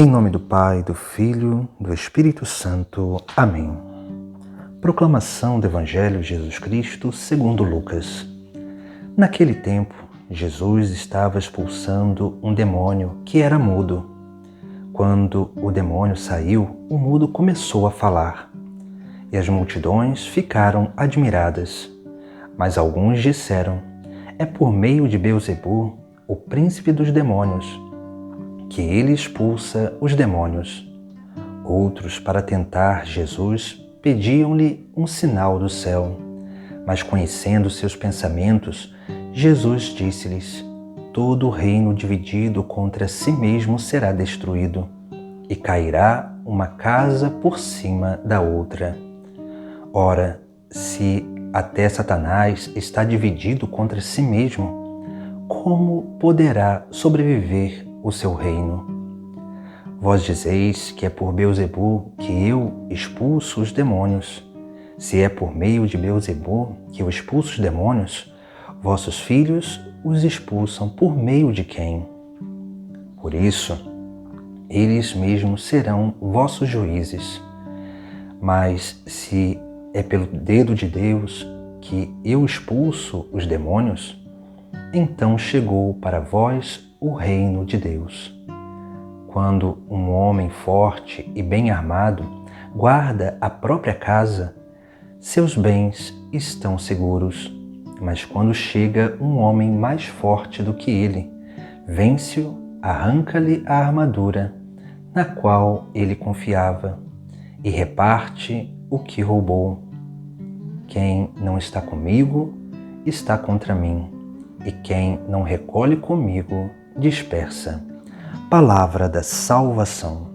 Em nome do Pai, do Filho, do Espírito Santo. Amém. Proclamação do Evangelho de Jesus Cristo segundo Lucas. Naquele tempo, Jesus estava expulsando um demônio que era mudo. Quando o demônio saiu, o mudo começou a falar, e as multidões ficaram admiradas. Mas alguns disseram: é por meio de Beelzebu, o príncipe dos demônios, que ele expulsa os demônios. Outros, para tentar Jesus, pediam-lhe um sinal do céu. Mas conhecendo seus pensamentos, Jesus disse-lhes: todo reino dividido contra si mesmo será destruído, e cairá uma casa por cima da outra. Ora, se até Satanás está dividido contra si mesmo, como poderá sobreviver o seu reino? Vós dizeis que é por Beelzebu que eu expulso os demônios. Se é por meio de Beelzebu que eu expulso os demônios, vossos filhos os expulsam por meio de quem? Por isso, eles mesmos serão vossos juízes. Mas se é pelo dedo de Deus que eu expulso os demônios, então chegou para vós o reino de Deus. Quando um homem forte e bem armado guarda a própria casa, seus bens estão seguros. Mas quando chega um homem mais forte do que ele, vence-o, arranca-lhe a armadura, na qual ele confiava, e reparte o que roubou. Quem não está comigo, está contra mim, e quem não recolhe comigo, dispersa. Palavra da salvação.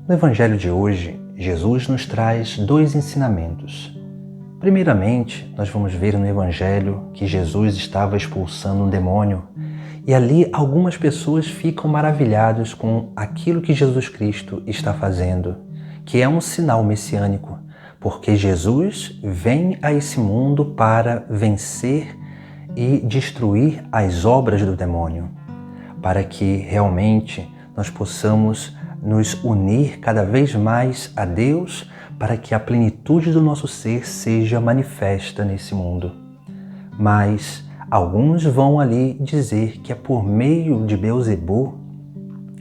No Evangelho de hoje, Jesus nos traz dois ensinamentos. Primeiramente, nós vamos ver no Evangelho que Jesus estava expulsando um demônio, e ali algumas pessoas ficam maravilhadas com aquilo que Jesus Cristo está fazendo, que é um sinal messiânico, porque Jesus vem a esse mundo para vencer e destruir as obras do demônio, para que realmente nós possamos nos unir cada vez mais a Deus, para que a plenitude do nosso ser seja manifesta nesse mundo. Mas alguns vão ali dizer que é por meio de Beelzebu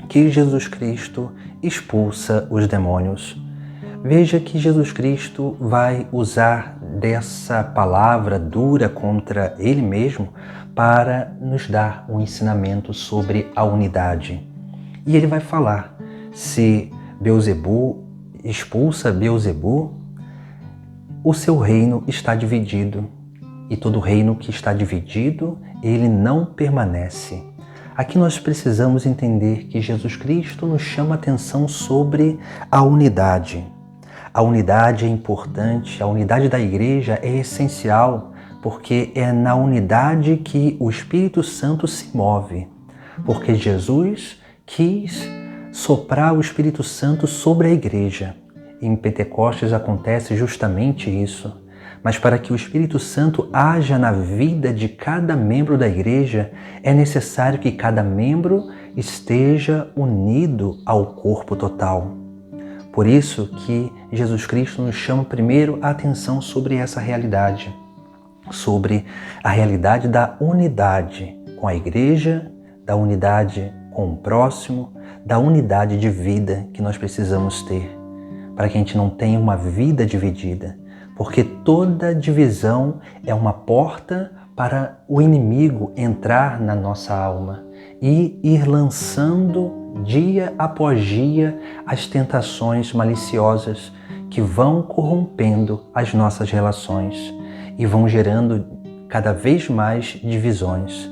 que Jesus Cristo expulsa os demônios. Veja que Jesus Cristo vai usar dessa palavra dura contra Ele mesmo para nos dar um ensinamento sobre a unidade. E Ele vai falar: se Beelzebu expulsa Beelzebu, o seu reino está dividido. E todo reino que está dividido, ele não permanece. Aqui nós precisamos entender que Jesus Cristo nos chama a atenção sobre a unidade. A unidade é importante, a unidade da igreja é essencial, porque é na unidade que o Espírito Santo se move. Porque Jesus quis soprar o Espírito Santo sobre a igreja. Em Pentecostes acontece justamente isso. Mas para que o Espírito Santo haja na vida de cada membro da igreja, é necessário que cada membro esteja unido ao corpo total. Por isso que Jesus Cristo nos chama primeiro a atenção sobre essa realidade, sobre a realidade da unidade com a igreja, da unidade com o próximo, da unidade de vida que nós precisamos ter, para que a gente não tenha uma vida dividida, porque toda divisão é uma porta para o inimigo entrar na nossa alma e ir lançando dia após dia as tentações maliciosas que vão corrompendo as nossas relações e vão gerando cada vez mais divisões.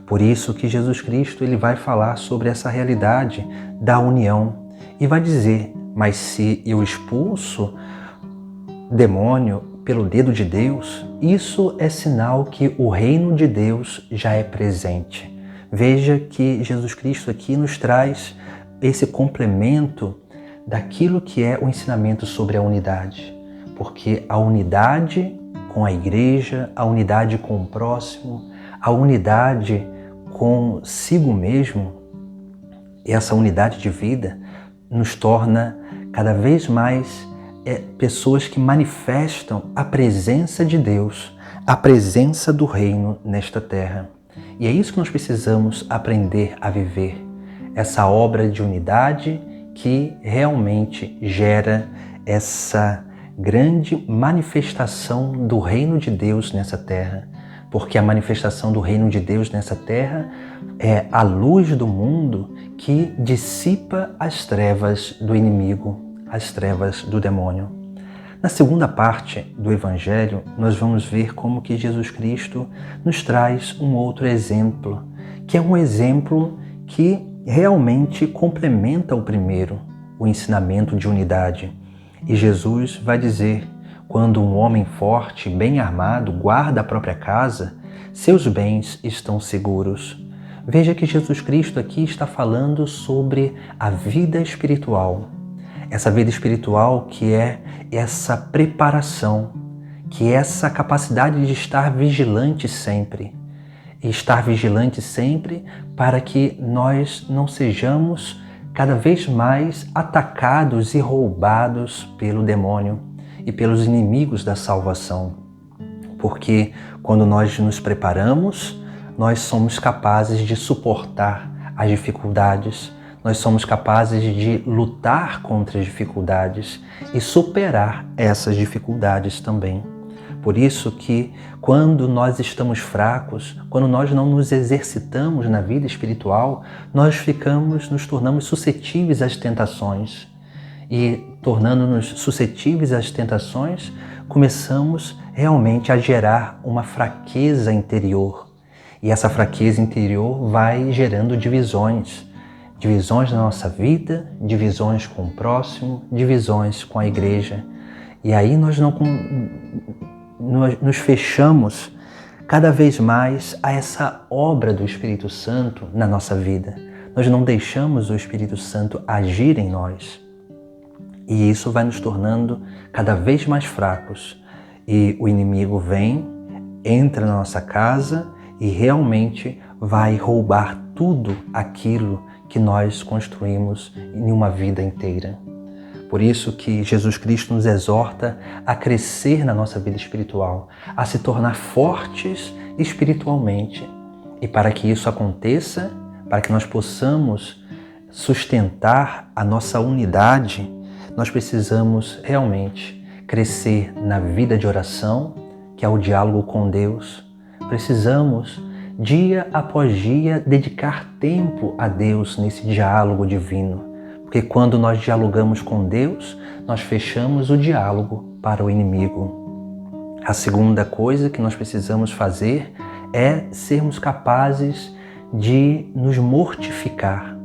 Por isso que Jesus Cristo ele vai falar sobre essa realidade da união e vai dizer: mas se eu expulso demônio pelo dedo de Deus, isso é sinal que o reino de Deus já é presente. Veja que Jesus Cristo aqui nos traz esse complemento daquilo que é o ensinamento sobre a unidade. Porque a unidade com a igreja, a unidade com o próximo, a unidade consigo mesmo essa unidade de vida nos torna cada vez mais pessoas que manifestam a presença de Deus, a presença do reino nesta terra. E é isso que nós precisamos aprender a viver, essa obra de unidade que realmente gera essa grande manifestação do reino de Deus nessa terra, porque a manifestação do reino de Deus nessa terra é a luz do mundo que dissipa as trevas do inimigo, as trevas do demônio. Na segunda parte do Evangelho, nós vamos ver como que Jesus Cristo nos traz um outro exemplo, que é um exemplo que realmente complementa o primeiro, o ensinamento de unidade. E Jesus vai dizer: quando um homem forte, bem armado, guarda a própria casa, seus bens estão seguros. Veja que Jesus Cristo aqui está falando sobre a vida espiritual. Essa vida espiritual que é essa preparação, que é essa capacidade de estar vigilante sempre. E estar vigilante sempre para que nós não sejamos cada vez mais atacados e roubados pelo demônio e pelos inimigos da salvação. Porque quando nós nos preparamos, nós somos capazes de suportar as dificuldades, nós somos capazes de lutar contra as dificuldades e superar essas dificuldades também. Por isso que quando nós estamos fracos, quando nós não nos exercitamos na vida espiritual, nós nos tornamos suscetíveis às tentações. E tornando-nos suscetíveis às tentações, começamos realmente a gerar uma fraqueza interior. E essa fraqueza interior vai gerando divisões. Divisões na nossa vida, divisões com o próximo, divisões com a igreja. E aí nós nos fechamos cada vez mais a essa obra do Espírito Santo na nossa vida. Nós não deixamos o Espírito Santo agir em nós. E isso vai nos tornando cada vez mais fracos. E o inimigo vem, entra na nossa casa e realmente vai roubar tudo aquilo que nós construímos em uma vida inteira. Por isso que Jesus Cristo nos exorta a crescer na nossa vida espiritual, a se tornar fortes espiritualmente. E para que isso aconteça, para que nós possamos sustentar a nossa unidade, nós precisamos realmente crescer na vida de oração, que é o diálogo com Deus. Precisamos, dia após dia, dedicar tempo a Deus nesse diálogo divino. Porque quando nós dialogamos com Deus, nós fechamos o diálogo para o inimigo. A segunda coisa que nós precisamos fazer é sermos capazes de nos mortificar.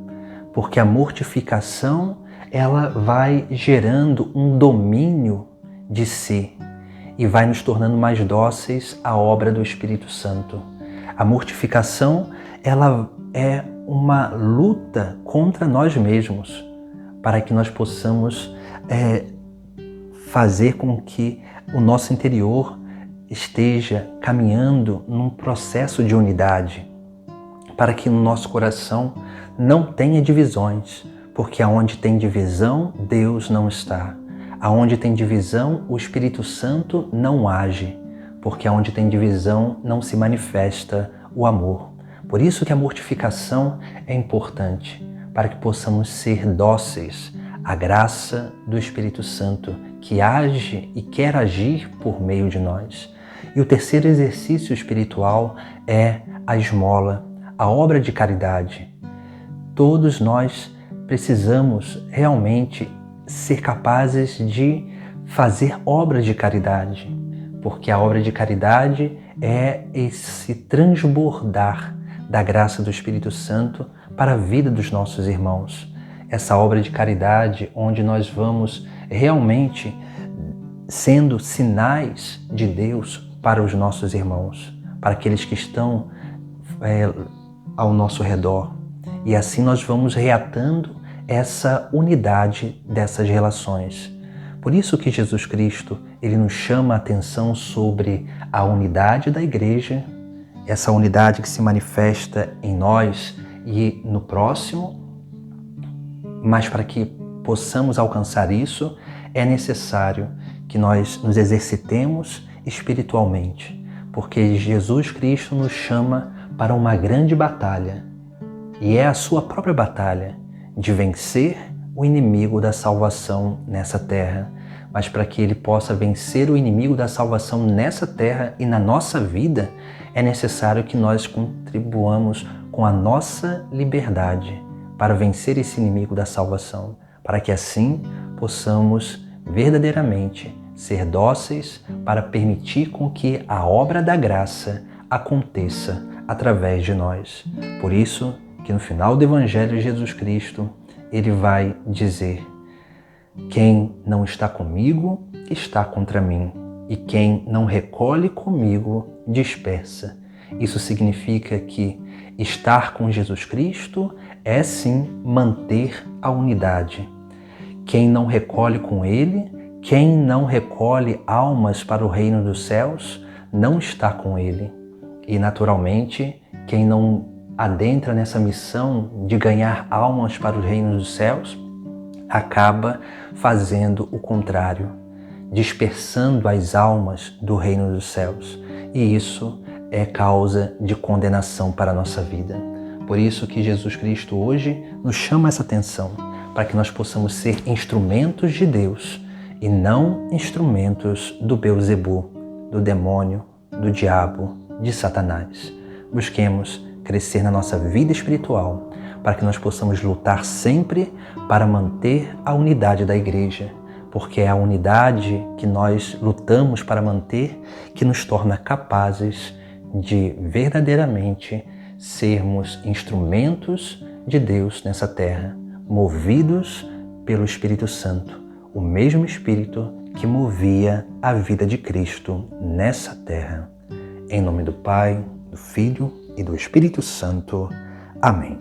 Porque a mortificação, ela vai gerando um domínio de si e vai nos tornando mais dóceis à obra do Espírito Santo. A mortificação, ela é uma luta contra nós mesmos, para que nós possamos fazer com que o nosso interior esteja caminhando num processo de unidade, para que no nosso coração não tenha divisões, porque aonde tem divisão, Deus não está. Aonde tem divisão, o Espírito Santo não age, porque aonde tem divisão não se manifesta o amor. Por isso que a mortificação é importante, para que possamos ser dóceis à graça do Espírito Santo, que age e quer agir por meio de nós. E o terceiro exercício espiritual é a esmola, a obra de caridade. Todos nós precisamos realmente ser capazes de fazer obras de caridade, porque a obra de caridade é esse transbordar da graça do Espírito Santo para a vida dos nossos irmãos. Essa obra de caridade onde nós vamos realmente sendo sinais de Deus para os nossos irmãos, para aqueles que estão ao nosso redor. E assim nós vamos reatando essa unidade dessas relações. Por isso que Jesus Cristo, ele nos chama a atenção sobre a unidade da igreja, essa unidade que se manifesta em nós e no próximo, Mas para que possamos alcançar isso, é necessário que nós nos exercitemos espiritualmente, porque Jesus Cristo nos chama para uma grande batalha, e é a sua própria batalha de vencer o inimigo da salvação nessa terra. Mas para que ele possa vencer o inimigo da salvação nessa terra e na nossa vida, é necessário que nós contribuamos com a nossa liberdade para vencer esse inimigo da salvação, para que assim possamos verdadeiramente ser dóceis para permitir com que a obra da graça aconteça através de nós. Por isso que no final do Evangelho de Jesus Cristo, ele vai dizer: quem não está comigo, está contra mim, e quem não recolhe comigo, dispersa. Isso significa que estar com Jesus Cristo é sim manter a unidade. Quem não recolhe com ele, quem não recolhe almas para o reino dos céus, não está com ele. E naturalmente, quem não adentra nessa missão de ganhar almas para o reino dos céus, acaba fazendo o contrário, dispersando as almas do reino dos céus. E isso é causa de condenação para a nossa vida. Por isso que Jesus Cristo hoje nos chama essa atenção, para que nós possamos ser instrumentos de Deus e não instrumentos do Beelzebu, do demônio, do diabo, de Satanás. Busquemos crescer na nossa vida espiritual, para que nós possamos lutar sempre para manter a unidade da igreja, porque é a unidade que nós lutamos para manter que nos torna capazes de verdadeiramente sermos instrumentos de Deus nessa terra, movidos pelo Espírito Santo, o mesmo Espírito que movia a vida de Cristo nessa terra. Em nome do Pai, do Filho e do Espírito Santo. Amém.